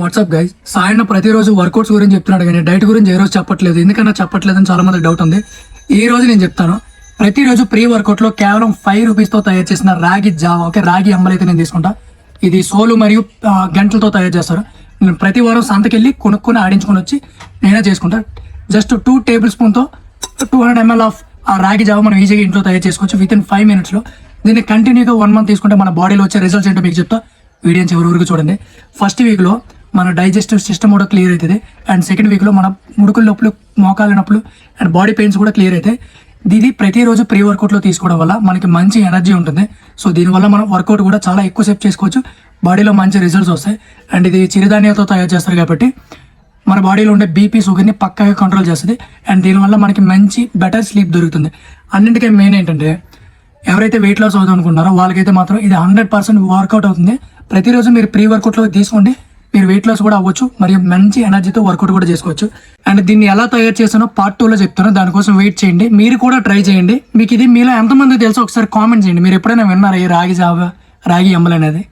WhatsApp guys, Sayanna ప్రతిరోజు workouts గురించి చెప్తున్నాడు కానీ డైట్ గురించి ఏ రోజు చెప్పట్లేదు. ఎందుకన్నా చెప్పట్లేదని చాలా మంది డౌట్ ఉంది. ఈ రోజు నేను చెప్తాను. ప్రతిరోజు ప్రీ వర్కౌట్ లో కేవలం 5 రూపీస్ తో తయారు చేసిన రాగి జావా, ఓకే, రాగి అంబలి అయితే నేను తీసుకుంటా. ఇది సోలు మరియు గంటలతో తయారు చేస్తారు. నేను ప్రతి వారం సంతకెళ్ళి కొనుక్కొని ఆడించుకొని వచ్చి నేనే చేసుకుంటా. జస్ట్ 2 టేబుల్ స్పూన్ తో 200 ml ఆఫ్ ఆ రాగి జావా మనం ఈజీగా ఇంట్లో తయారు చేసుకోవచ్చు వితిన్ 5 minutes లో. దీన్ని కంటిన్యూగా 1 month తీసుకుంటే మన బాడీలో వచ్చే రిజల్ట్స్ ఏంటో మీకు చెప్తా. వీడియోని చివరి వరకు చూడండి. ఫస్ట్ వీక్లో మన డైజెస్టివ్ సిస్టమ్ కూడా క్లియర్ అవుతుంది. అండ్ సెకండ్ వీక్లో మన ముడుకుల నొప్పులు, మోకాళ్ళ నొప్పులు అండ్ బాడీ పెయిన్స్ కూడా క్లియర్ అవుతాయి. ఇది ప్రతిరోజు ప్రీ వర్కౌట్లో తీసుకోవడం వల్ల మనకి మంచి ఎనర్జీ ఉంటుంది. సో దీనివల్ల మనం వర్కౌట్ కూడా చాలా ఎక్కువసేపు చేసుకోవచ్చు. బాడీలో మంచి రిజల్ట్స్ వస్తాయి. అండ్ ఇది చిరుధాన్యాలతో తయారు చేస్తారు కాబట్టి మన బాడీలో ఉండే బీపీ, షుగర్ని పక్కాగా కంట్రోల్ చేస్తుంది. అండ్ దీనివల్ల మనకి మంచి బెటర్ స్లీప్ దొరుకుతుంది. అన్నింటికీ మెయిన్ ఏంటంటే ఎవరైతే వెయిట్ లాస్ అవుతాం అనుకుంటున్నారో వాళ్ళకైతే మాత్రం ఇది 100% వర్కౌట్ అవుతుంది. ప్రతిరోజు మీరు ప్రీ వర్కౌట్లో తీసుకోండి, మీరు వెయిట్ లాస్ కూడా అవ్వచ్చు, మరియు మంచి ఎనర్జీతో వర్కౌట్ కూడా చేసుకోవచ్చు. అండ్ దీన్ని ఎలా తయారు చేస్తానో పార్ట్ 2లో చెప్తాను. దానికోసం వెయిట్ చేయండి, మీరు కూడా ట్రై చేయండి. మీకు ఇది మీలో ఎంతమంది తెలుసో ఒకసారి కామెంట్ చేయండి. మీరు ఎప్పుడైనా విన్నారా ఈ రాగి జావా, రాగి అంబలి అనేది?